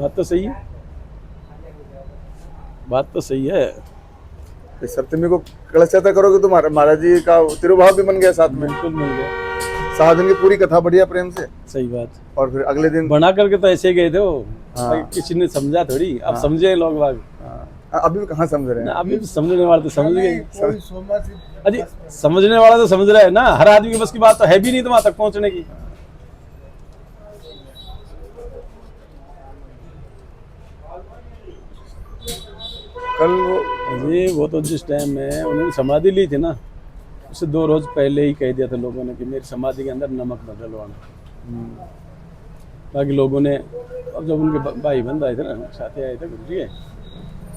बात तो सही है, बात तो सही है। इस सप्तमी को कलश यात्रा करोगे तो महाराज जी का तिरुभाव भी बन गया साथ में। बिल्कुल मिल गया। 7 दिन की पूरी कथा बढ़िया प्रेम से। सही बात। और फिर अगले दिन बना करके तो ऐसे गए थे वो। हाँ। किसी ने समझा थोड़ी, अब हाँ। समझे लोग बाग। अभी भी कहाँ समझ रहे ना, हैं। अभी तो समझने वाले तो समझ गए। सब- अरे समझने वाला तो समझ रहा है ना, हर आदमी की बस की बात तो है भी नहीं तो वहां तक पहुंचने की। कल अरे वो तो जिस टाइम में उन्होंने समाधि ली थी ना, उससे 2 रोज पहले ही कह दिया था लोगों ने कि मेरी समाधि के अंदर नमक न डलवाना। बाकी लोगों ने, अब जब उनके भाई बंद आए थे ना, साथी आए थे गुरु जी,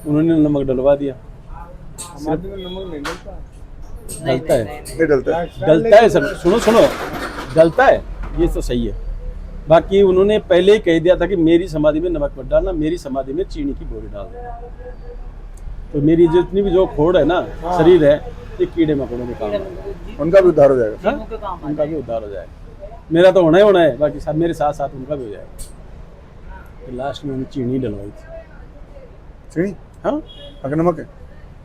उन्होंने नमक डलवा दिया। समाधि में नमक नहीं डलता। डलता है, नहीं डलता है। डलता है सब, सुनो सुनो, डलता है, ये तो सही है। बाकी उन्होंने पहले ही कह दिया था कि मेरी समाधि में नमक मत डालना, मेरी समाधि में चीनी की बोरी डाल देना। तो मेरी जितनी भी जो खोड़ है ना, शरीर है, ये कीड़े मकोड़ों के काम है। उनका भी उद्धार हो जाएगा। हाँ? उनका भी उद्धार हो जाएगा। मेरा तो होना ही होना है, बाकी सब मेरे साथ साथ उनका भी हो जाएगा। तो लास्ट में उन्हें चीनी डलवाई थी। चीनी हाँ, अगर नमक है।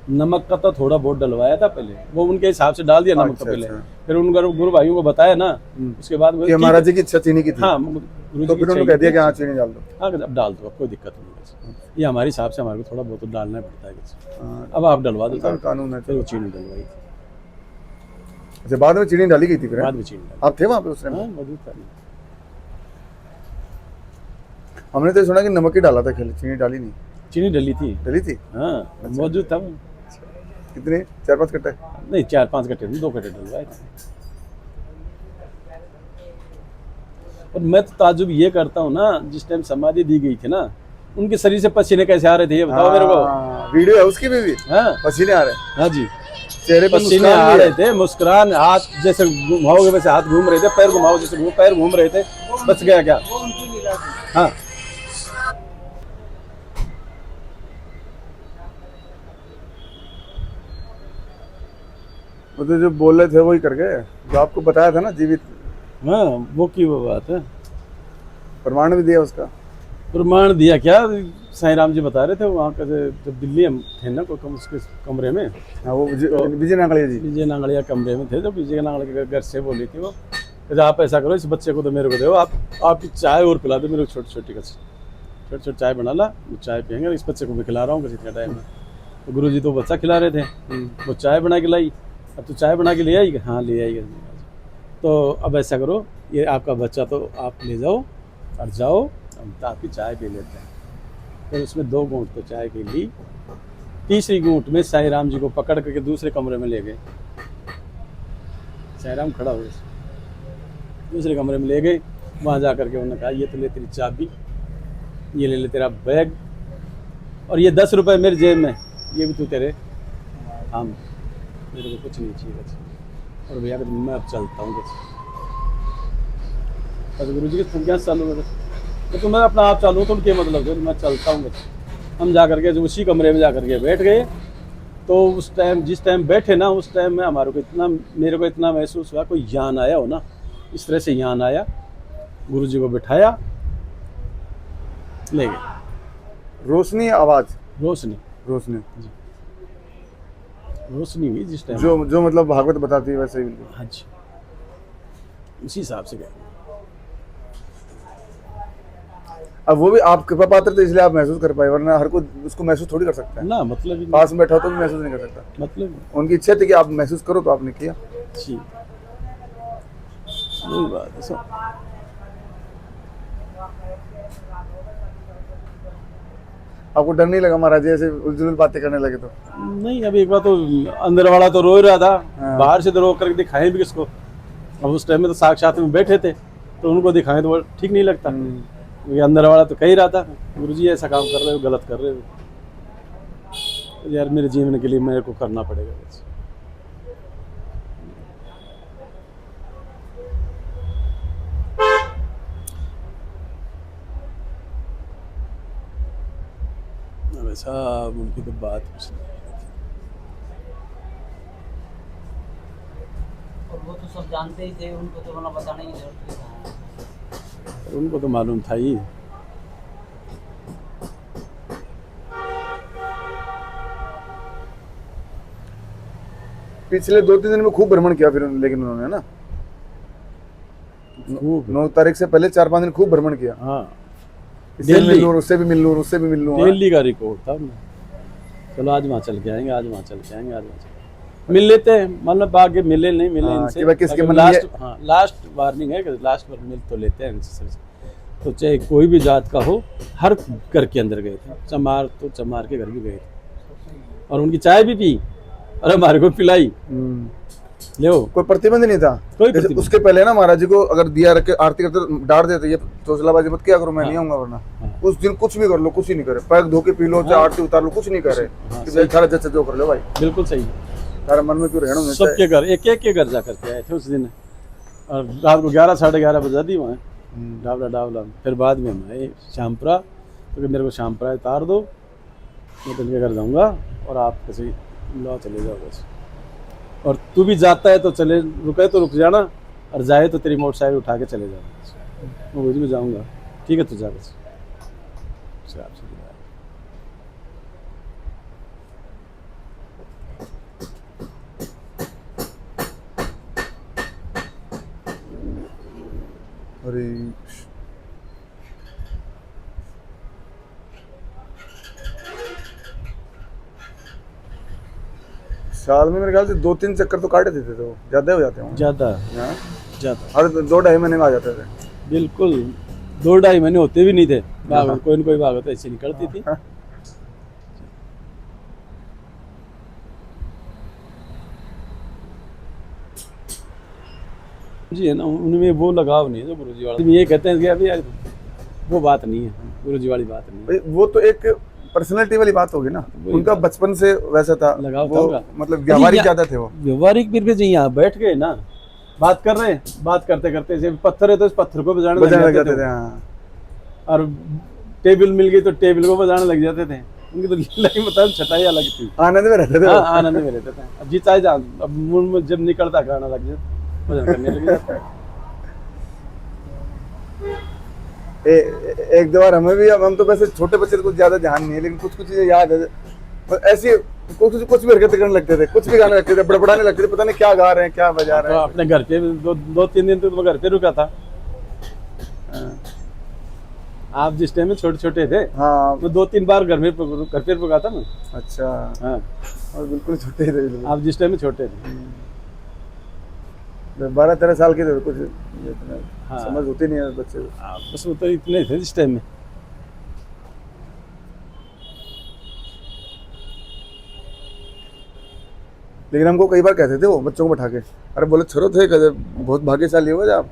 नमक का तो थोड़ा बहुत डलवाया था पहले, वो उनके हिसाब से डाल दिया नमक तो अच्छा, पहले। अच्छा। फिर उन गुरु भाइयों को बताया ना, उसके बाद कि महाराज जी की इच्छा चीनी की थी। हाँ, गुरु तो जी फिर की उन्होंने चाहिए कह दिया थी। कि हाँ चीनी डाल दो। हाँ, अब डाल दो, अब कोई दिक्कत नहीं है। ये हमारे हिसाब से हमारे को थोड़ा बहुत तो डालना ही पड़ता है कुछ। हाँ, अब आप डलवा दो, उनका भी कानून है। फिर वो चीनी डलवाई थी। अच्छा, बाद में चीनी डाली गई थी फिर। बाद में चीनी डाली। आप थे वहाँ पे उस टाइम? हाँ, मौजूद था। हमने तो सुना कि नमक ही डाला था, खेल चीनी डाली नहीं। चीनी डली थी। डली थी। हाँ, मौजूद था वो। कितने? 4-5 कट्टे? नहीं, 4-5 कट्टे नहीं, 2 कट्टे डलवाए थे। और मैं तो ताजुब ये करता हूँ ना, जिस टाइम समाधि दी गई थी ना, उनके शरीर से पसीने कैसे आ रहे थे, ये बताओ मेरे को। वीडियो है उसकी भी। हाँ, पसीने आ रहे हैं। हाँ जी, चेहरे पे पसीने मुस्कान आ भी रहे है। थे, मुस्कुरान, हाथ जैसे घुमाओगे वैसे हाथ घूम रहे थे, पैर घुमाओ जैसे पैर घूम रहे थे। बच गया क्या? हाँ, वो तो जो बोल रहे थे वही कर गए, जो आपको बताया था ना जीवित। हाँ, वो की वो बात है। प्रमाण भी दिया उसका। प्रमाण दिया क्या? साईं राम जी बता रहे थे वहाँ का, जब दिल्ली हम थे ना, कोई उसके कमरे में, हाँ, वो विजय नागड़िया जी। विजय नांगड़िया कमरे में थे, जब विजय नांगड़िया के घर से बोली थी वो, तो आप ऐसा करो, इस बच्चे को तो मेरे को दो, आपकी चाय और पिला दो मेरे को, छोटी छोटी छोटी चाय बना ला, चाय पियेंगे, इस बच्चे को मैं खिला रहा हूँ किसी टाइम में। तो गुरु जी तो बच्चा खिला रहे थे, वो चाय बना के लाई। अब तो चाय बना के ले आई? हाँ, ले आई। तो अब ऐसा करो, ये आपका बच्चा तो आप ले जाओ और जाओ, हम तो आपकी चाय पी लेते हैं। फिर उसमें 2 घूंट तो चाय पी ली, तीसरी घूंट में साईं राम जी को पकड़ करके दूसरे कमरे में ले गए। साईं राम खड़ा हुए, दूसरे कमरे में ले गए। वहाँ जा करके उन्होंने कहा, ये तो ले तेरी चाबी, ये ले तेरा बैग, और ये 10 रुपये मेरी जेब में, ये भी तू तेरे हम, मेरे को कुछ नहीं चाहिए बस। और भैया मैं अब चलता हूँ बस। गुरु जी के तुम क्या चालू है? तो मैं अपना आप चालू, तुम क्या मतलब है? मैं चलता हूँ बस। हम जा करके जो उसी कमरे में जा करके बैठ गए। तो उस टाइम, जिस टाइम बैठे ना, उस टाइम में मेरे को इतना महसूस हुआ कोई यान आया हो ना, इस तरह से यान आया, गुरु जी को बिठाया, ले गए। रोशनी आवाज? रोशनी, रोशनी रोशनी हुई जिस टाइम, जो मतलब भागवत बताती है वैसे ही। हाँ जी, उसी हिसाब से गए। अब वो भी आप कृपा पात्र थे इसलिए आप महसूस कर पाए, वरना हर कोई उसको महसूस थोड़ी कर सकता है ना, मतलब ही नहीं। पास में बैठा हो तो भी महसूस नहीं कर सकता। मतलब उनकी इच्छा थी कि आप महसूस करो, तो आपने किया। जी, वही बात है सब। आपको डर नहीं लगा महाराज जी ऐसे उलझुल बातें करने लगे तो? नहीं, अब एक बार तो अंदर वाला तो रो ही रहा था, हाँ। बाहर से तो रो करके दिखाएं भी किसको? अब उस टाइम में तो साक्षात में बैठे थे, तो उनको दिखाएं तो वो ठीक नहीं लगता, क्योंकि अंदर वाला तो कह ही रहा था, गुरुजी ऐसा काम कर रहे हो, गलत कर रहे हो। तो यार मेरे जीवन के लिए मेरे को करना पड़ेगा बस। वैसा उनकी तो बात कुछ नहीं। और वो तो सब जानते ही थे, उनको तो मतलब बताने की जरूरत नहीं था। उनको तो मालूम था ही। पिछले 2-3 दिन में खूब भ्रमण किया फिर लेकिन उन्होंने ना खूब 9 तारीख से पहले 4-5 दिन खूब भ्रमण किया। हाँ इससे दिल्ली। मिल लूँ, उससे भी मिल लूँ, उससे भी मिल लूँ। दिल्ली का रिकॉर्ड था उनमें। चलो आज वहाँ चल के आएंगे, आज वहाँ चल के आएंगे, आज वहाँ चल मिल लेते हैं, मतलब आगे मिले नहीं मिले हाँ, इनसे। कि भाई किसके मन में लास्ट, हाँ लास्ट वार्निंग है कि लास्ट बार मिल तो लेते हैं इनसे सबसे। तो चाहे कोई भी जात का हो, हर घर के अंदर गए थे। चमार तो चमार के घर भी गए थे और उनकी चाय भी पी और हमारे को पिलाई। ले कोई प्रतिबंध नहीं था। कोई जैसे प्रतिबंध उसके पहले ना महाराज जी को अगर दिया रख के आरती करते डांट देते, ये चौचलाबाजी मत क्या करो, मैं नहीं आऊंगा वरना। हाँ। उस दिन कुछ भी कर लो, कुछ ही नहीं करे, पैर धो के पी लो, चाहे आरती उतार लो, कुछ नहीं करे हाँ, कि भाई थारा जैसे जो कर लो भाई, बिल्कुल सही। थारा मन में क्यों रहना होना चाहिए। सबके घर एक एक के घर जा करके आए थे उस दिन, और रात को 11 साढ़े 11 बजा दी वहाँ डावला डावला। फिर बाद में हम आए श्यामपुरा, तो मेरे को श्यामपुरा उतार दो, मैं तो इनके घर जाऊँगा और आप कैसे लो चले जाओ बस। और तू भी जाता है तो चले, रुके तो रुक जाना, और जाए तो तेरी मोटरसाइकिल उठा के चले जाओ। मैं वही में जाऊँगा, ठीक है तू जा बस। आपसे अरे साल में मेरे ख्याल से 2-3 चक्कर तो काटे देते थे वो, ज्यादा हो जाते हैं ज़्यादा हाँ? ज़्यादा, हर 2-2.5 महीने में आ जाते थे। बिल्कुल 2-2.5 महीने होते भी नहीं थे। भागवत कोई न कोई भागवत ऐसी निकलती थी। जी है ना, उनमें वो लगाव नहीं है जो गुरुजी वाला। तुम ये कहते हैं कि अभी यार वो बात नहीं है, गुरुजी वाली बात नहीं है। भाई वो तो एक पर्सनैलिटी वाली बात होगी ना, वही उनका बचपन से वैसा था, लगाव था वो उनका। मतलब व्यावहारिक ज्यादा थे वो। व्यवहारिक फिर भी यहाँ बैठ गए ना, बात कर रहे हैं, बात करते करते जैसे पत्थर है तो इस पत्थर को बजाने बजाने लग जाते जाते थे। थे हाँ। और टेबल मिल गई तो टेबल को बजाने लग जाते थे। उनकी तो लीला ही मतलब छटाई अलग थी। आनंद में रहते थे हाँ वो। आनंद में रहते थे। अब जी चाहे जान, अब मुंह में जब निकलता गाना लग जाता, भजन करने लग जाता। एक दो बार हमें भी, हम तो वैसे छोटे बच्चे को ज्यादा ध्यान नहीं है, लेकिन कुछ कुछ चीजें याद है। पर ऐसी कुछ भी हरकतें करने लगते थे, कुछ भी गाने लगते थे, बड़बड़ाने लगते थे, पता नहीं क्या गा रहे हैं, क्या बजा रहे तो हैं। अपने घर पे 2-3 दिन तो मैं घर पे रुका था। आप जिस टाइम में छोटे छोटे थे, हाँ मैं 2-3 बार घर पे रुका था मैं। अच्छा, हाँ और बिल्कुल छोटे थे बिल्कुल। आप जिस टाइम में छोटे थे। 12-13 साल के थे, कुछ इतना हाँ। समझ होती नहीं है बच्चे को। आप बस वो तो इतने थे जिस टाइम में। लेकिन हमको कई बार कहते थे वो बच्चों को बैठा के, अरे बोले छोरो थे, कहते बहुत भाग्यशाली हो गए आप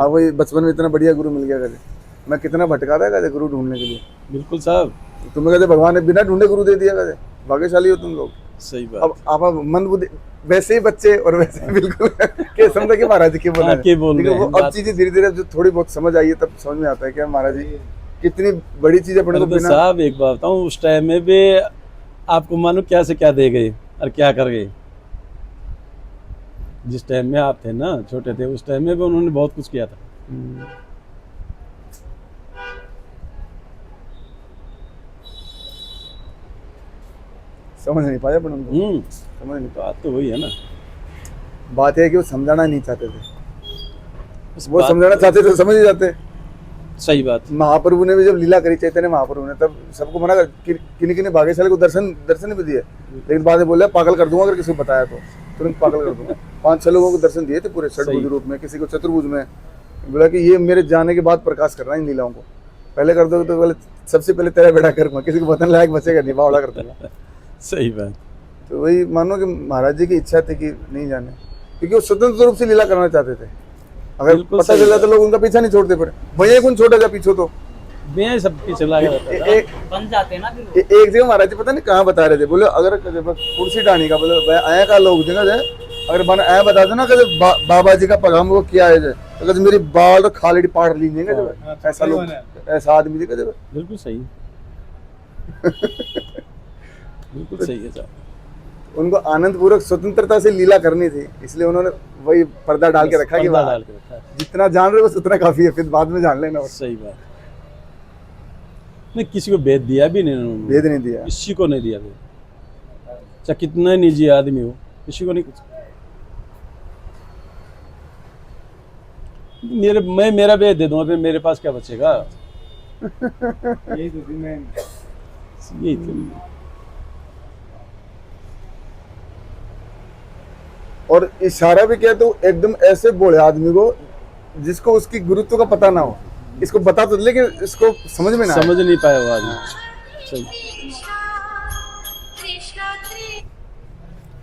वही बचपन में इतना बढ़िया गुरु मिल गया। कहते मैं कितना भटका था कहते गुरु ढूंढने के लिए, बिल्कुल साहब, तुम्हें कहते भगवान ने बिना ढूंढे गुरु दे दिया, कहते भाग्यशाली हो तुम लोग। सही बात। अब आप मन बुद्धि वैसे ही बच्चे और वैसे ही बिल्कुल के समझे कि महाराज जी के बोल हाँ, के बोल लेकिन रहे वो हैं, अब बात- चीजें धीरे धीरे जो थोड़ी बहुत समझ आई है तब समझ में आता है कि महाराज जी कितनी बड़ी चीज अपने को अरे तो बिना। साहब एक बात बताऊं, उस टाइम में भी आपको मानो क्या से क्या दे गए और क्या कर गए। जिस टाइम में आप थे ना, छोटे थे, उस टाइम में भी उन्होंने बहुत कुछ किया था। समझ नहीं पाया अपन उनको, समझ नहीं बात तो वही है ना। पाया। बात है कि वो समझाना नहीं चाहते थे, बस वो बात समझाना चाहते थे समझ ही जाते। सही बात। महाप्रभु ने भी जब लीला करी चैतन्य महाप्रभु ने, तब सबको मना कर किन्हीं किन्हीं भाग्यशाली को दर्शन भी दिए, लेकिन बाद में बोले पागल कर दूंगा अगर किसी को बताया तो, तुरंत पागल कर दूंगा। 5-6 लोगों को दर्शन दिए थे पूरे षटभुज रूप में, किसी को चतुर्भुज में। बोला कि ये मेरे जाने के बाद प्रकाश करना इन लीलाओं को, पहले कर दोगे तो बोले सबसे पहले तेरा बेड़ा करूंगा, किसी को बताने लायक बचेगा नहीं, बावड़ा कर दूंगा। सही बात। तो वही मानो कि महाराज जी की इच्छा थी कि नहीं जाने, क्योंकि वो स्वतंत्र रूप से लीला करना चाहते थे। अगर बिल्कुल पता सही चल जाता तो लोग उनका पीछा नहीं छोड़ते, फिर भैया कौन छोटा जा पीछे तो। मैं सब पीछे लगा रहता था। एक बन जाते हैं ना फिर वो। एक जगह महाराज जी पता नहीं कहाँ बता रहे थे, बोले अगर कुर्सी डानी का बोले आया का लोग जगह जाए, अगर बना आया बता देना कहते बाबा जी का पैगाम वो किया है, तो कहते मेरी बाल खाली पाड़ लीजिएगा जब ऐसा लोग, ऐसा आदमी जी कहते। बिल्कुल सही। बिल्कुल सही है साहब। उनको आनंद पूर्वक स्वतंत्रता से लीला करनी थी, इसलिए उन्होंने वही पर्दा डाल के रखा कि पर्दा वाह, डाल के रखा है। जितना जान रहे हो बस उतना काफी है, फिर बाद में जान लेना। सही बात। नहीं किसी को भेद दिया भी नहीं उन्होंने, भेद नहीं दिया। किसी को नहीं दिया भेद, चाहे कितना निजी आदमी हो, किसी को नहीं कुछ। मैं मेरा बेच दे दूंगा, फिर मेरे पास क्या बचेगा। यही तो थी मैं। यही तो। और इशारा भी किया तो एकदम ऐसे बोले आदमी को जिसको उसकी गुरुत्व का पता ना हो। इसको बता तो, लेकिन इसको समझ में ना आए। समझ नहीं पाया वो आदमी। सही।